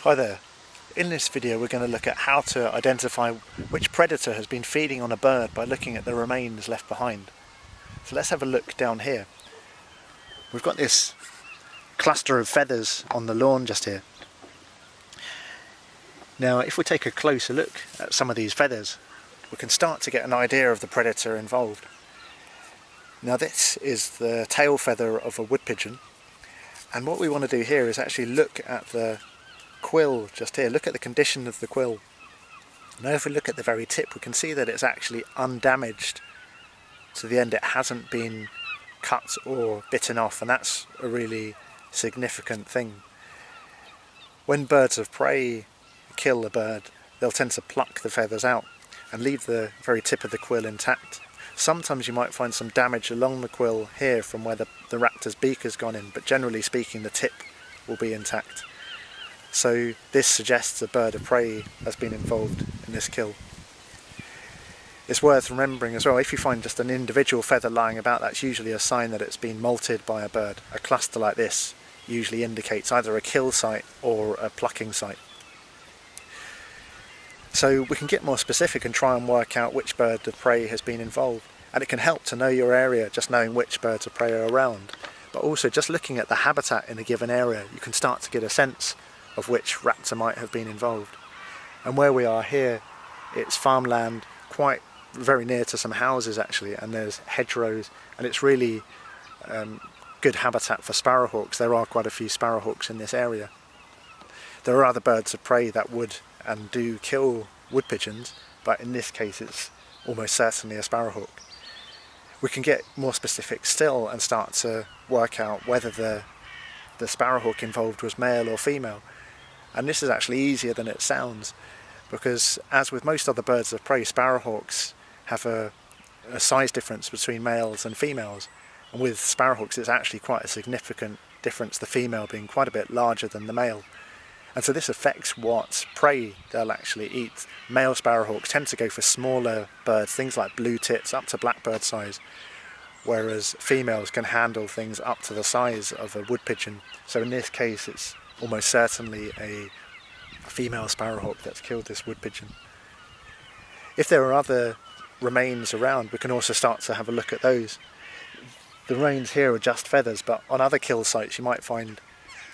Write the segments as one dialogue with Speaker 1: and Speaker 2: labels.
Speaker 1: Hi there. In this video we're going to look at how to identify which predator has been feeding on a bird by looking at the remains left behind. So let's have a look down here. We've got this cluster of feathers on the lawn just here. Now if we take a closer look at some of these feathers, we can start to get an idea of the predator involved. Now this is the tail feather of a wood pigeon, and what we want to do here is actually look at the quill just here. Look at the condition of the quill. Now if we look at the very tip, we can see that it's actually undamaged to the end. It hasn't been cut or bitten off, and that's a really significant thing. When birds of prey kill a bird, they'll tend to pluck the feathers out and leave the very tip of the quill intact. Sometimes you might find some damage along the quill here from where the raptor's beak has gone in, but generally speaking the tip will be intact. So this suggests a bird of prey has been involved in this kill. It's worth remembering as well, if you find just an individual feather lying about, that's usually a sign that it's been molted by a bird. A cluster like this usually indicates either a kill site or a plucking site. So we can get more specific and try and work out which bird of prey has been involved. And it can help to know your area, just knowing which birds of prey are around. But also just looking at the habitat in a given area, you can start to get a sense of which raptor might have been involved. And where we are here, it's farmland, quite very near to some houses actually, and there's hedgerows, and it's really good habitat for sparrowhawks. There are quite a few sparrowhawks in this area. There are other birds of prey that would and do kill wood pigeons, but in this case it's almost certainly a sparrowhawk. We can get more specific still and start to work out whether the sparrowhawk involved was male or female. And this is actually easier than it sounds, because as with most other birds of prey, sparrowhawks have a size difference between males and females. And with sparrowhawks it's actually quite a significant difference, the female being quite a bit larger than the male. And so this affects what prey they'll actually eat. Male sparrowhawks tend to go for smaller birds, things like blue tits up to blackbird size, whereas females can handle things up to the size of a wood pigeon. So in this case it's almost certainly a female sparrowhawk that's killed this wood pigeon. If there are other remains around, we can also start to have a look at those. The remains here are just feathers, but on other kill sites you might find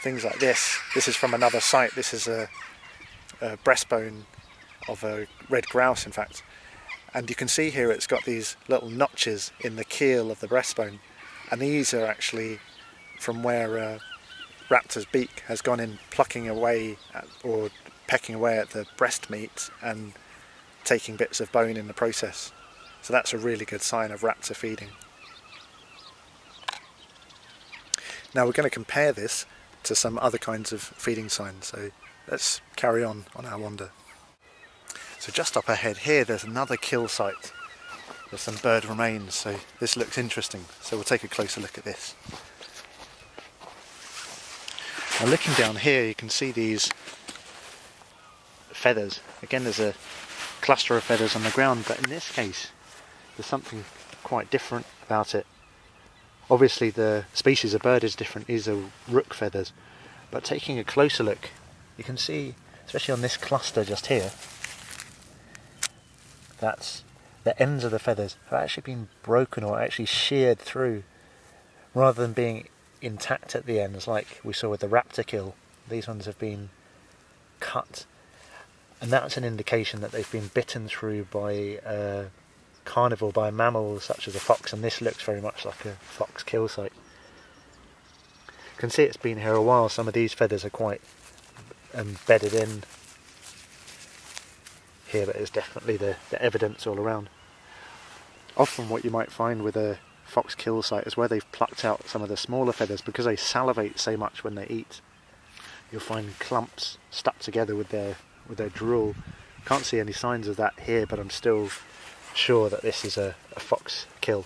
Speaker 1: things like this. This is from another site. This is a breastbone of a red grouse, in fact. And you can see here it's got these little notches in the keel of the breastbone. And these are actually from where raptor's beak has gone in, plucking away or pecking away at the breast meat and taking bits of bone in the process. So that's a really good sign of raptor feeding. Now we're going to compare this to some other kinds of feeding signs, so let's carry on our wander. So just up ahead here there's another kill site. There's some bird remains, so this looks interesting, so we'll take a closer look at this. Now looking down here you can see these feathers. Again there's a cluster of feathers on the ground, but in this case there's something quite different about it. Obviously the species of bird is different, these are rook feathers, but taking a closer look you can see, especially on this cluster just here, that the ends of the feathers have actually been broken or actually sheared through, rather than being intact at the ends like we saw with the raptor kill. These ones have been cut, and that's an indication that they've been bitten through by a carnivore, by a mammal such as a fox, and this looks very much like a fox kill site. You can see it's been here a while. Some of these feathers are quite bedded in here, but there's definitely the evidence all around. Often what you might find with a fox kill site is where they've plucked out some of the smaller feathers, because they salivate so much when they eat. You'll find clumps stuck together with their drool. Can't see any signs of that here, but I'm still sure that this is a fox kill.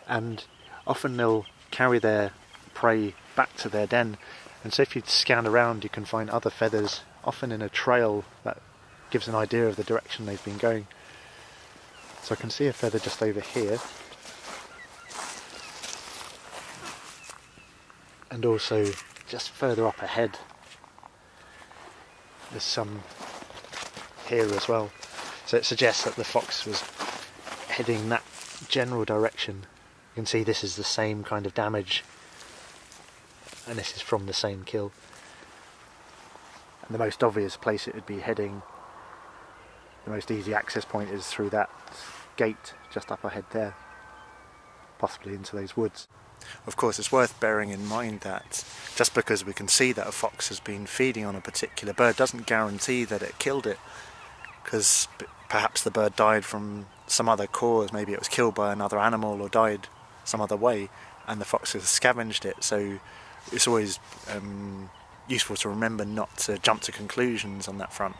Speaker 1: And often they'll carry their prey back to their den, and so if you scan around you can find other feathers, often in a trail that gives an idea of the direction they've been going. So I can see a feather just over here, and also just further up ahead There's some here as well. So it suggests that the fox was heading that general direction. You can see this is the same kind of damage, and this is from the same kill. And the most obvious place it would be heading, the most easy access point, is through that gate just up ahead there, possibly into those woods. Of course, it's worth bearing in mind that just because we can see that a fox has been feeding on a particular bird doesn't guarantee that it killed it, because perhaps the bird died from some other cause. Maybe it was killed by another animal or died some other way, and the fox has scavenged it. So it's always useful to remember not to jump to conclusions on that front.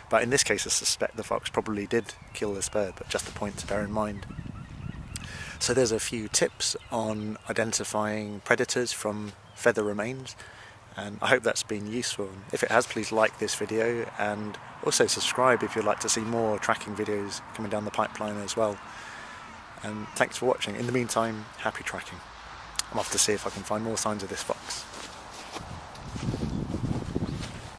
Speaker 1: But in this case, I suspect the fox probably did kill this bird, but just a point to bear in mind. So there's a few tips on identifying predators from feather remains, and I hope that's been useful. If it has, please like this video, and also subscribe if you'd like to see more tracking videos coming down the pipeline as well. And thanks for watching. In the meantime, happy tracking. I'm off to see if I can find more signs of this fox.